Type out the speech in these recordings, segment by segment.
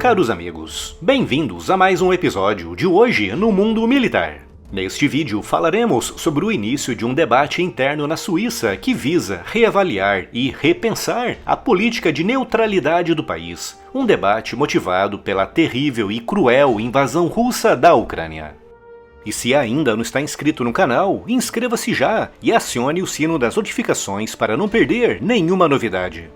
Caros amigos, bem-vindos a mais um episódio de Hoje no Mundo Militar. Neste vídeo falaremos sobre o início de um debate interno na Suíça que visa reavaliar e repensar a política de neutralidade do país, um debate motivado pela terrível e cruel invasão russa da Ucrânia. E se ainda não está inscrito no canal, inscreva-se já e acione o sino das notificações para não perder nenhuma novidade.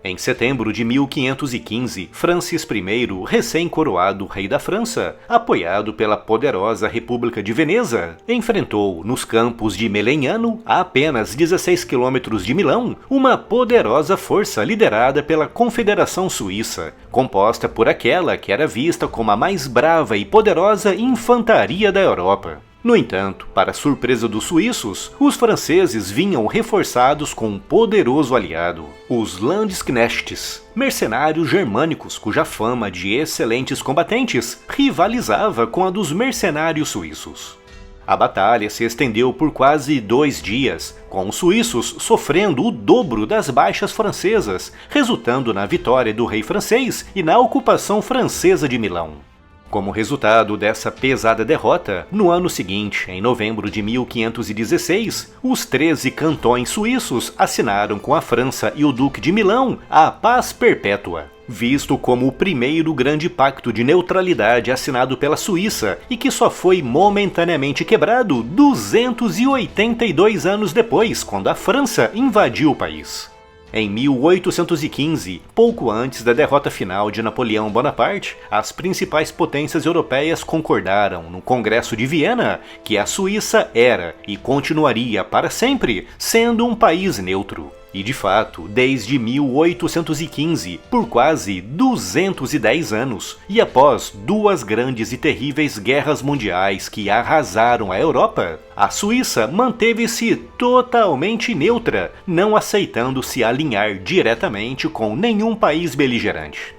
Em setembro de 1515, Francis I, recém-coroado rei da França, apoiado pela poderosa República de Veneza, enfrentou, nos campos de Melegnano, a apenas 16 quilômetros de Milão, uma poderosa força liderada pela Confederação Suíça, composta por aquela que era vista como a mais brava e poderosa infantaria da Europa. No entanto, para surpresa dos suíços, os franceses vinham reforçados com um poderoso aliado, os Landsknechts, mercenários germânicos cuja fama de excelentes combatentes rivalizava com a dos mercenários suíços. A batalha se estendeu por quase 2 dias, com os suíços sofrendo o dobro das baixas francesas, resultando na vitória do rei francês e na ocupação francesa de Milão. Como resultado dessa pesada derrota, no ano seguinte, em novembro de 1516, os 13 cantões suíços assinaram com a França e o Duque de Milão a Paz Perpétua, visto como o primeiro grande pacto de neutralidade assinado pela Suíça e que só foi momentaneamente quebrado 282 anos depois, quando a França invadiu o país. Em 1815, pouco antes da derrota final de Napoleão Bonaparte, as principais potências europeias concordaram, no Congresso de Viena, que a Suíça era e continuaria para sempre sendo um país neutro. E de fato, desde 1815, por quase 210 anos, e após 2 grandes e terríveis guerras mundiais que arrasaram a Europa, a Suíça manteve-se totalmente neutra, não aceitando se alinhar diretamente com nenhum país beligerante.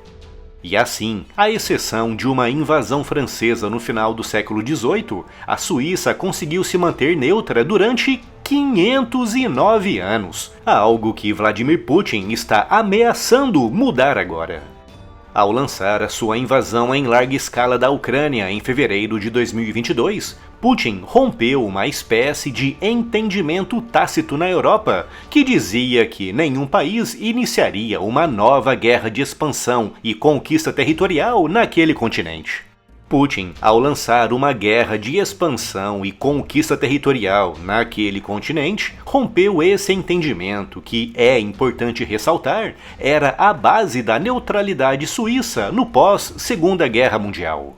E assim, à exceção de uma invasão francesa no final do século XVIII, a Suíça conseguiu se manter neutra durante 509 anos, algo que Vladimir Putin está ameaçando mudar agora. Ao lançar a sua invasão em larga escala da Ucrânia em fevereiro de 2022, Putin rompeu uma espécie de entendimento tácito na Europa, que dizia que nenhum país iniciaria uma nova guerra de expansão e conquista territorial naquele continente. Putin, ao lançar uma guerra de expansão e conquista territorial naquele continente, rompeu esse entendimento que, é importante ressaltar, era a base da neutralidade suíça no pós-Segunda Guerra Mundial.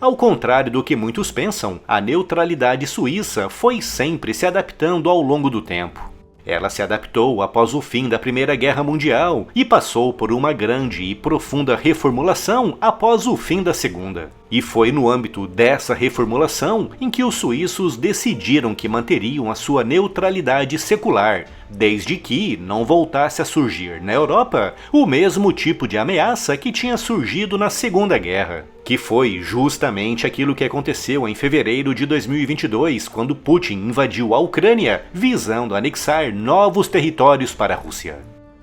Ao contrário do que muitos pensam, a neutralidade suíça foi sempre se adaptando ao longo do tempo. Ela se adaptou após o fim da Primeira Guerra Mundial e passou por uma grande e profunda reformulação após o fim da Segunda. E foi no âmbito dessa reformulação em que os suíços decidiram que manteriam a sua neutralidade secular, desde que não voltasse a surgir na Europa o mesmo tipo de ameaça que tinha surgido na Segunda Guerra, que foi justamente aquilo que aconteceu em fevereiro de 2022, quando Putin invadiu a Ucrânia, visando anexar novos territórios para a Rússia.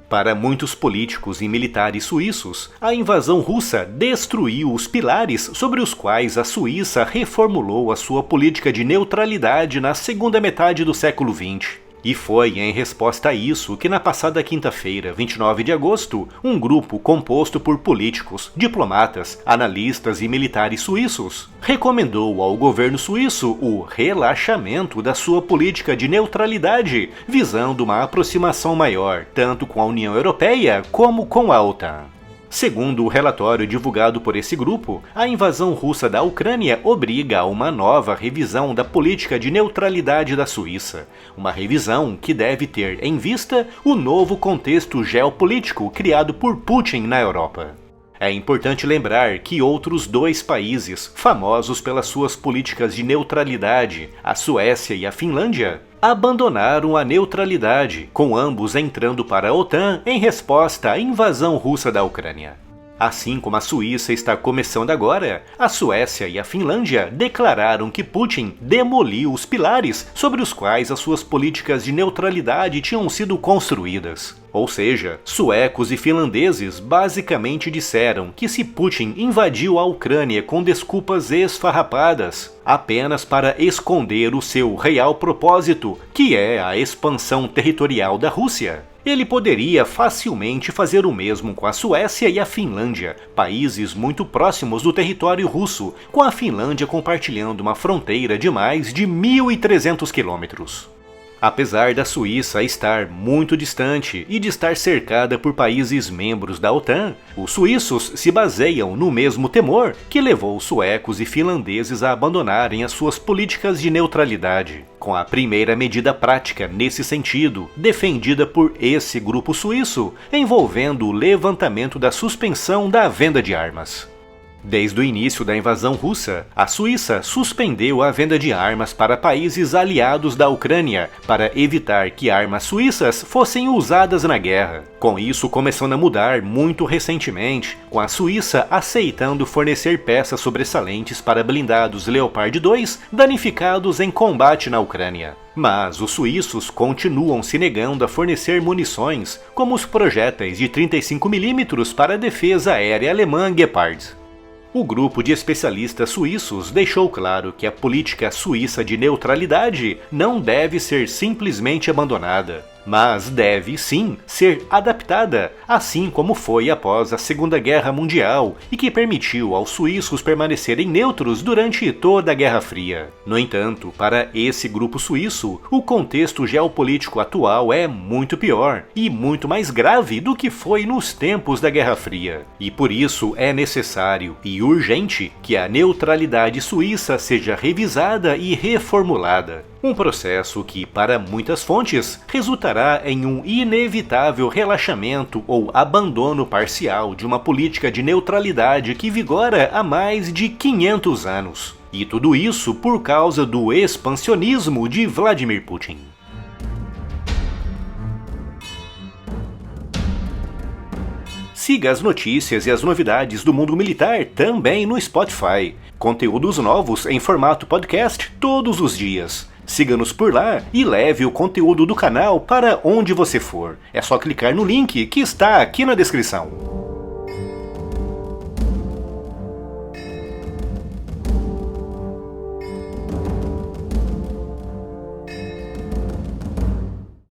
Para muitos políticos e militares suíços, a invasão russa destruiu os pilares sobre os quais a Suíça reformulou a sua política de neutralidade na segunda metade do século XX. E foi em resposta a isso que na passada quinta-feira, 29 de agosto, um grupo composto por políticos, diplomatas, analistas e militares suíços recomendou ao governo suíço o relaxamento da sua política de neutralidade, visando uma aproximação maior tanto com a União Europeia como com a OTAN. Segundo o relatório divulgado por esse grupo, a invasão russa da Ucrânia obriga a uma nova revisão da política de neutralidade da Suíça, uma revisão que deve ter em vista o novo contexto geopolítico criado por Putin na Europa. É importante lembrar que outros 2 países, famosos pelas suas políticas de neutralidade, a Suécia e a Finlândia, abandonaram a neutralidade, com ambos entrando para a OTAN em resposta à invasão russa da Ucrânia. Assim como a Suíça está começando agora, a Suécia e a Finlândia declararam que Putin demoliu os pilares sobre os quais as suas políticas de neutralidade tinham sido construídas. Ou seja, suecos e finlandeses basicamente disseram que se Putin invadiu a Ucrânia com desculpas esfarrapadas, apenas para esconder o seu real propósito, que é a expansão territorial da Rússia, ele poderia facilmente fazer o mesmo com a Suécia e a Finlândia, países muito próximos do território russo, com a Finlândia compartilhando uma fronteira de mais de 1.300 quilômetros. Apesar da Suíça estar muito distante e de estar cercada por países membros da OTAN, os suíços se baseiam no mesmo temor que levou suecos e finlandeses a abandonarem as suas políticas de neutralidade, com a primeira medida prática nesse sentido, defendida por esse grupo suíço, envolvendo o levantamento da suspensão da venda de armas. Desde o início da invasão russa, a Suíça suspendeu a venda de armas para países aliados da Ucrânia para evitar que armas suíças fossem usadas na guerra. Com isso começando a mudar muito recentemente, com a Suíça aceitando fornecer peças sobressalentes para blindados Leopard 2 danificados em combate na Ucrânia. Mas os suíços continuam se negando a fornecer munições, como os projéteis de 35mm para a defesa aérea alemã Gepard. O grupo de especialistas suíços deixou claro que a política suíça de neutralidade não deve ser simplesmente abandonada, mas deve sim ser adaptada, assim como foi após a Segunda Guerra Mundial e que permitiu aos suíços permanecerem neutros durante toda a Guerra Fria. No entanto, para esse grupo suíço, o contexto geopolítico atual é muito pior e muito mais grave do que foi nos tempos da Guerra Fria. E por isso é necessário e urgente que a neutralidade suíça seja revisada e reformulada. Um processo que, para muitas fontes, resultará em um inevitável relaxamento ou abandono parcial de uma política de neutralidade que vigora há mais de 500 anos. E tudo isso por causa do expansionismo de Vladimir Putin. Siga as notícias e as novidades do mundo militar também no Spotify. Conteúdos novos em formato podcast todos os dias. Siga-nos por lá e leve o conteúdo do canal para onde você for. É só clicar no link que está aqui na descrição.